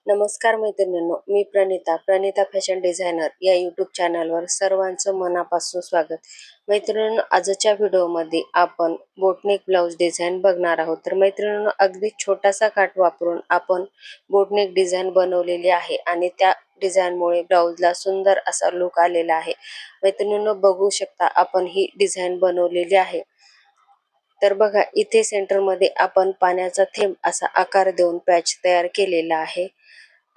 नमस्कार मैत्रिणींनो, मी Pranita fashion designer या यूट्यूब चॅनलवर सर्वांचं मनापासून स्वागत. मैत्रिणींनो, आजच्या व्हिडिओमध्ये आपण बोटनेक ब्लाउज डिझाईन बघणार आहोत. तर मैत्रिणींनो, अगदी छोटासा काठ वापरून आपण बोटनेक डिझाईन बनवलेली आहे आणि त्या डिझाईनमुळे ब्लाउजला सुंदर असा लुक आलेला आहे. मैत्रिणींनो, बघू शकता आपण ही डिझाईन बनवलेली आहे. तर बघा, इथे सेंटरमध्ये आपण पाण्याचा थेंब असा आकार देऊन पॅच तयार केलेला आहे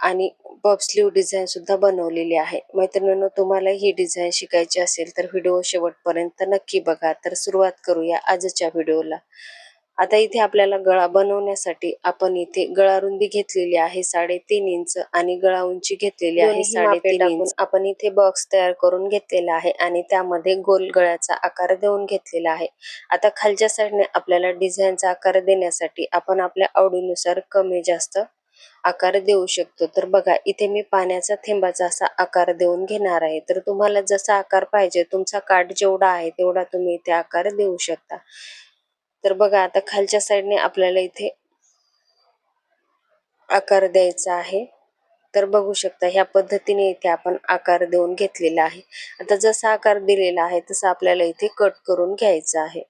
आणि पफ स्लीव डिझाईन सुद्धा बनवलेली आहे. मैत्रिणींनो, तुम्हाला ही डिझाईन शिकायची असेल तर व्हिडिओ शेवटपर्यंत नक्की बघा. तर सुरुवात करूया आजच्या व्हिडिओला. आता इथे आपल्याला गळा बनवण्यासाठी आपण इथे गळा रुंदी घेतलेली आहे 3.5 इंच आणि गळा उंची घेतलेली आहे 3.5 इंच. आपण इथे बॉक्स तयार करून घेतलेला आहे आणि त्यामध्ये गोल गळ्याचा आकार देऊन घेतलेला आहे. आता खालच्या साईडने आपल्याला डिझाईनचा आकार देण्यासाठी आपण आपल्या आवडीनुसार कमी जास्त आकार देऊ शकतो. तर बघा, इथे मी पाण्याचा थेंबाचा असा आकार देऊन घेणार आहे. तर तुम्हाला जसा आकार पाहिजे, तुमचा काठ जेवढा आहे तेवढा तुम्ही इथे आकार देऊ शकता. तर बघा, आता खालच्या साईडने आपल्याला इथे आकार द्यायचा आहे. तर बघू शकता, ह्या पद्धतीने इथे आपण आकार देऊन घेतलेला आहे. आता जसा आकार दिलेला आहे तसा आपल्याला इथे कट करून घ्यायचा आहे.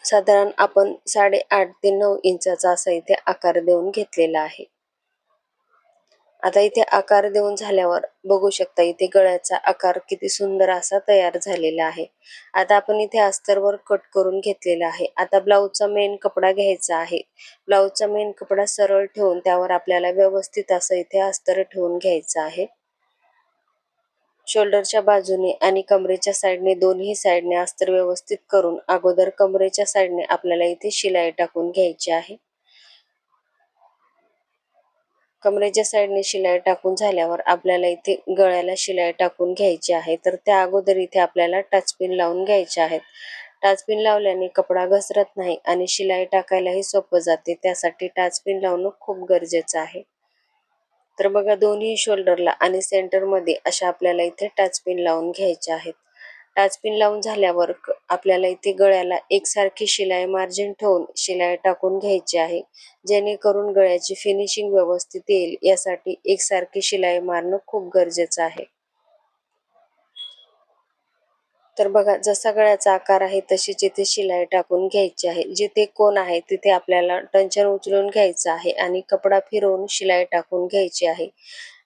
साधारण आपण 8.5 ते 9 इंचाचा असा इथे आकार देऊन घेतलेला आहे. आता इथे आकार देऊन झाल्यावर बघू शकता, इथे गळ्याचा आकार किती सुंदर असा तयार झालेला आहे. आता आपण इथे अस्तरवर कट करून घेतलेला आहे. आता ब्लाऊजचा मेन कपडा घ्यायचा आहे. ब्लाऊजचा मेन कपडा सरळ ठेवून त्यावर आपल्याला व्यवस्थित असं इथे अस्तर ठेवून घ्यायचं आहे. शोल्डरच्या बाजूने आणि कमरेच्या साईडने दोन्ही साईडने अस्तर व्यवस्थित करून अगोदर कमरेच्या साईडने आपल्याला इथे शिलाई टाकून घ्यायची आहे. कमरेच्या साईडने शिलाई टाकून झाल्यावर आपल्याला इथे गळ्याला शिलाई टाकून घ्यायची आहे. तर त्या अगोदर इथे आपल्याला टाचपिन लावून घ्यायचे आहेत. टाचपिन लावल्याने कपडा घसरत नाही आणि शिलाई टाकायलाही सोपं जाते. त्यासाठी टाचपिन लावणं खूप गरजेचं आहे. तर बघा, दोन्ही शोल्डरला आणि सेंटरमध्ये अशा आपल्याला इथे टाचपिन लावून घ्यायच्या आहेत. टाचपिन लावून झाल्यावर आपल्याला इथे गळ्याला एकसारखी शिलाई मार्जिन ठेवून शिलाई टाकून घ्यायची आहे, जेणेकरून गळ्याची फिनिशिंग व्यवस्थित येईल. यासाठी एकसारखी शिलाई मारणं खूप गरजेचं आहे. तर बघा, जसा गळ्याचा आकार आहे तशीच इथे शिलाई टाकून घ्यायची आहे. जिथे कोण आहे तिथे आपल्याला टंचन उचलून घ्यायचं आहे आणि कपडा फिरवून शिलाई टाकून घ्यायची आहे.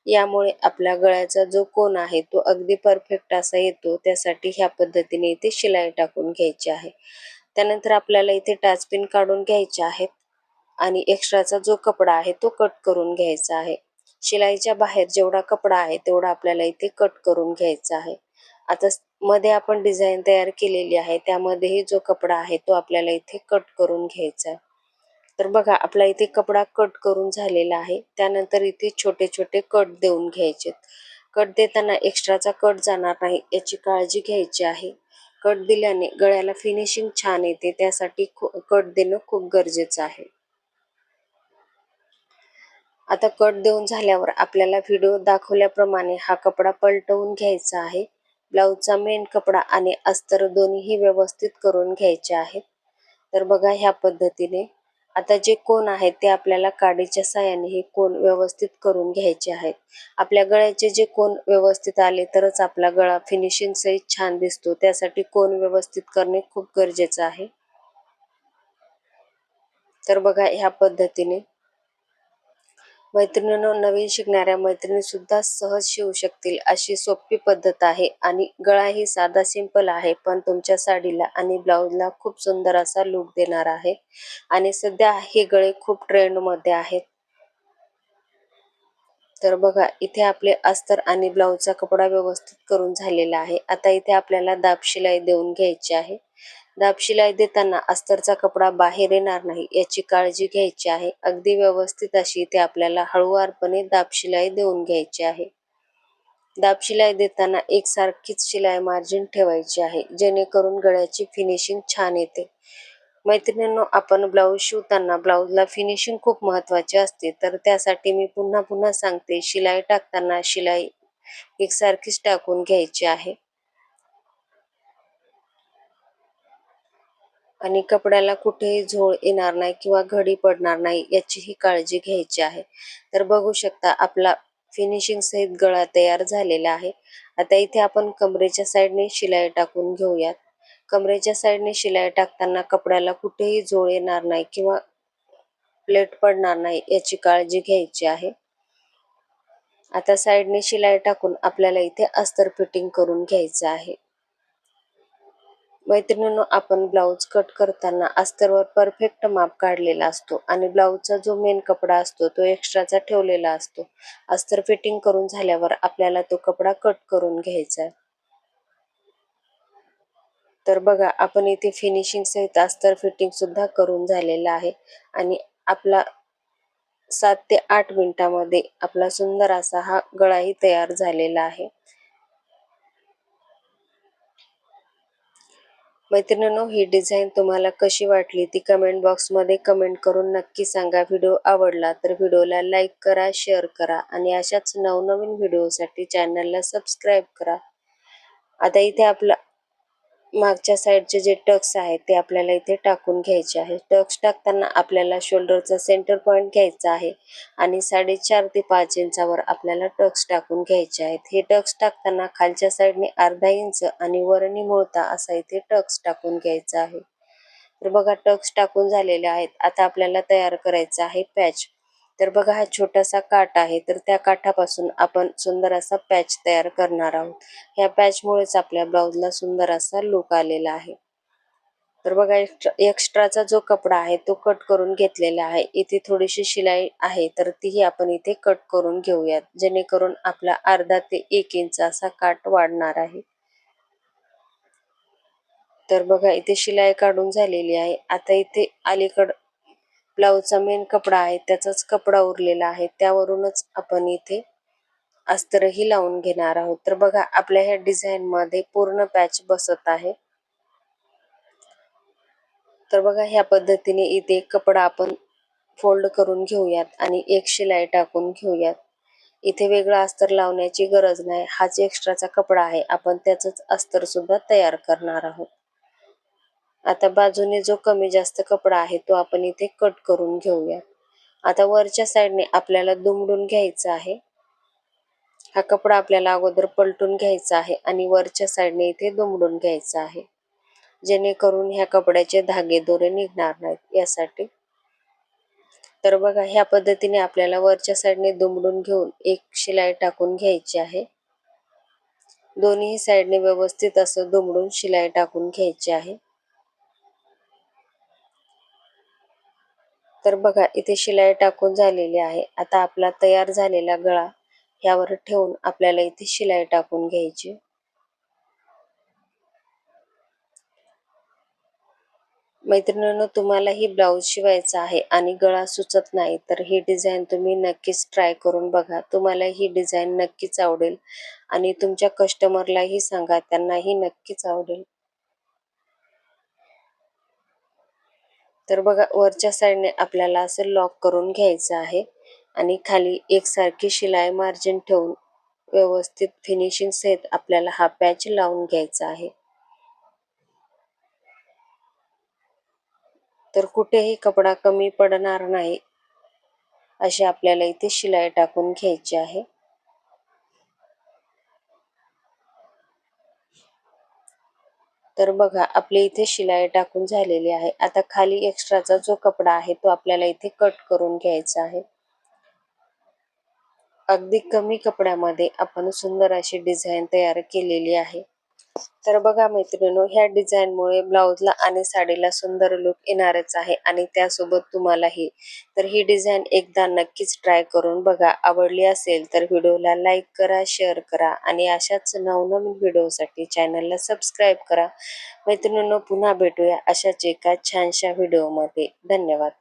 यामुळे आपल्या गळ्याचा जो कोन आहे तो अगदी परफेक्ट असा येतो. त्यासाठी ह्या पद्धतीने इथे शिलाई टाकून घ्यायची आहे. त्यानंतर आपल्याला इथे टाचपिन काढून घ्यायचे आहेत आणि एक्स्ट्राचा जो कपडा आहे तो कट करून घ्यायचा आहे. शिलाईच्या बाहेर जेवढा कपडा आहे तेवढा आपल्याला इथे कट करून घ्यायचा आहे. आता मध्ये आपण डिझाईन तयार केलेली आहे, त्यामध्येही जो कपडा आहे तो आपल्याला इथे कट करून घ्यायचा आहे. तर बघा, आपला इथे कपडा कट करून झालेला आहे. त्यानंतर इथे छोटे छोटे कट देऊन घ्यायचे. कट देताना एक्स्ट्राचा कट जाणार नाही याची काळजी घ्यायची आहे. कट दिल्याने गळ्याला फिनिशिंग छान येते. त्यासाठी कट देणं खूप गरजेचं आहे. आता कट देऊन झाल्यावर आपल्याला व्हिडिओ दाखवल्याप्रमाणे हा कपडा पलटवून घ्यायचा आहे. ब्लाऊजचा मेन कपडा आणि अस्तर दोन्हीही व्यवस्थित करून घ्यायचे आहेत. तर बघा, ह्या पद्धतीने आता जे कोन आहेत ते आपल्याला काडीच्या साहाय्याने हे कोन व्यवस्थित करून घ्यायचे आहेत. आपल्या गळ्याचे जे कोन व्यवस्थित आले तरच आपला गळा फिनिशिंग सहित छान दिसतो. त्यासाठी कोन व्यवस्थित करणे खूप गरजेचं आहे. तर बघा, ह्या पद्धतीने मैत्रिणींनो, नवीन शिकणाऱ्या मैत्रिणी सुद्धा सहज शिवू शकतील अशी सोपी पद्धत आहे आणि गळाही साधा सिंपल आहे, पण तुमच्या साडीला आणि ब्लाऊजला खूप सुंदर असा लुक देणार आहे. आणि सध्या हे गळे खूप ट्रेंडमध्ये आहेत. तर बघा, इथे आपले अस्तर आणि ब्लाऊजचा कपडा व्यवस्थित करून झालेला आहे. आता इथे आपल्याला दाब शिलाई देऊन घ्यायची आहे. दाब शिलाई देताना अस्तरचा कपडा बाहेर येणार नाही याची काळजी घ्यायची आहे. अगदी व्यवस्थित अशी इथे आपल्याला हळूवारपणे दाब शिलाई देऊन घ्यायची आहे. दाब शिलाई देताना एकसारखीच शिलाई मार्जिन ठेवायची आहे, जेणेकरून गळ्याची फिनिशिंग छान येते. मैत्रिणींनो, आपण ब्लाऊज शिवताना ब्लाऊजला फिनिशिंग खूप महत्त्वाची असते. तर त्यासाठी मी पुन्हा पुन्हा सांगते, शिलाई टाकताना शिलाई एकसारखीच टाकून घ्यायची आहे. आणि कपड्याला कुठेही झोळ येणार नाही किंवा घडी पडणार नाही याचीही काळजी घ्यायची आहे. तर बघू शकता आपला फिनिशिंग सहित गळा तयार झालेला आहे. आता इथे आपण कमरेच्या साईडने शिलाई टाकून घेऊयात. कमरेच्या साईडने शिलाई टाकताना कपड्याला कुठेही झोळ येणार नाही किंवा प्लेट पडणार नाही याची काळजी घ्यायची आहे. आता साईडने शिलाई टाकून आपल्याला इथे अस्तर फिटिंग करून घ्यायचं आहे. मैत्रिणींनो, आपण ब्लाऊज कट करताना अस्तरवर परफेक्ट माप काढलेला असतो आणि ब्लाऊजचा जो मेन कपडा असतो तो एक्स्ट्राचा ठेवलेला असतो. अस्तर फिटिंग करून झाल्यावर आपल्याला तो कपडा कट करून घ्यायचा आहे. तर बघा, आपण इथे फिनिशिंग सहित अस्तर फिटिंग सुद्धा करून झालेला आहे आणि आपला 7 ते 8 मिनिटांमध्ये आपला सुंदर असा हा गळाही तयार झालेला आहे. मैत्रिणींनो, ही डिझाईन तुम्हाला कशी वाटली ती कमेंट बॉक्समध्ये कमेंट करून नक्की सांगा. व्हिडिओ आवडला तर व्हिडिओला लाईक करा, शेअर करा आणि अशाच नवनवीन व्हिडिओसाठी चॅनलला सबस्क्राईब करा. आता इथे आपला मागच्या साईडचे जे टक्स आहेत ते आपल्याला इथे टाकून घ्यायचे आहे. टक्स टाकताना आपल्याला शोल्डरचा सेंटर पॉईंट घ्यायचा आहे आणि 4.5 ते 5 इंचावर आपल्याला टक्स टाकून घ्यायचे आहेत. हे टक्स टाकताना खालच्या साईडने अर्धा इंच आणि वरनी मोळता असा इथे टक्स टाकून घ्यायचा आहे. तर बघा, टक्स टाकून झालेले आहेत. आता आपल्याला तयार करायचा आहे पॅच. तर बघा, हा छोटासा काठ आहे तर त्या काठापासून आपण सुंदर असा पॅच तयार करणार आहोत. ह्या पॅचमुळेच आपल्या ब्लाऊजला सुंदर असा लुक आलेला आहे. तर बघा, एक्स्ट्राचा जो कपडा आहे तो कट करून घेतलेला आहे. इथे थोडीशी शिलाई आहे तर तीही आपण इथे कट करून घेऊयात, जेणेकरून आपला अर्धा ते 1 इंच असा काठ वाढणार आहे. तर बघा, इथे शिलाई काढून झालेली आहे. आता इथे अलीकड ब्लाऊजचा मेन कपडा आहे त्याचाच कपडा उरलेला आहे, त्यावरूनच आपण इथे अस्तरही लावून घेणार आहोत. तर बघा, आपल्या ह्या डिझाईन मध्ये पूर्ण पॅच बसत आहे. तर बघा, ह्या पद्धतीने इथे कपडा आपण फोल्ड करून घेऊयात आणि एक शिलाई टाकून घेऊयात. इथे वेगळं अस्तर लावण्याची गरज नाही. हाच एक्स्ट्राचा कपडा आहे, आपण त्याचंच अस्तर सुद्धा तयार करणार आहोत. आता बाजूने जो कमी जास्त कपडा आहे तो आपण इथे कट करून घेऊया. आता वरच्या साईडने आपल्याला दुमडून घ्यायचं आहे. हा कपडा आपल्याला अगोदर पलटून घ्यायचा आहे आणि वरच्या साईडने इथे दुमडून घ्यायचा आहे, जेणेकरून ह्या कपड्याचे धागे दोरे निघणार नाहीत यासाठी. तर बघा, ह्या पद्धतीने आपल्याला वरच्या साईडने दुमडून घेऊन एक शिलाई टाकून घ्यायची आहे. दोन्ही साईडने व्यवस्थित असं दुमडून शिलाई टाकून घ्यायची आहे. तर बघा, इथे शिलाई टाकून झालेली आहे. आता आपला तयार झालेला गळा ह्यावर ठेवून आपल्याला इथे शिलाई टाकून घ्यायची. मैत्रिणींनो, तुम्हालाही ब्लाऊज शिवायचा आहे आणि गळा सुचत नाही तर ही डिझाईन तुम्ही नक्कीच ट्राय करून बघा. तुम्हाला ही डिझाईन नक्कीच आवडेल आणि तुमच्या कस्टमरलाही सांगा, त्यांनाही नक्कीच आवडेल. तर बघा, वरच्या साईडने आपल्याला असं लॉक करून घ्यायचं आहे आणि खाली एकसारखी शिलाई मार्जिन ठेवून व्यवस्थित फिनिशिंग सहित आपल्याला हा पॅच लावून घ्यायचा आहे. तर कुठेही कपडा कमी पडणार नाही अशी आपल्याला इथे शिलाई टाकून घ्यायची आहे. तर बघा, आपली इथे शिलाई टाकून झालेली आहे. आता खाली एक्स्ट्राचा जो कपडा आहे तो आपल्याला इथे कट करून घ्यायचा आहे. अगदी कमी कपड्यामध्ये आपण सुंदर अशी डिझाईन तयार केलेली आहे. तर बघा मैत्रिणींनो, ह्या डिझाईनमुळे ब्लाऊजला आणि साडीला सुंदर लुक येणारच आहे आणि त्यासोबत तुम्हालाही. तर ही डिझाईन एकदा नक्कीच ट्राय करून बघा. आवडली असेल तर व्हिडिओला लाईक करा, शेअर करा आणि अशाच नवनवीन व्हिडिओसाठी चॅनलला सबस्क्राईब करा. मैत्रिणींनो, पुन्हा भेटूया अशाच एका छानशा व्हिडिओमध्ये. धन्यवाद.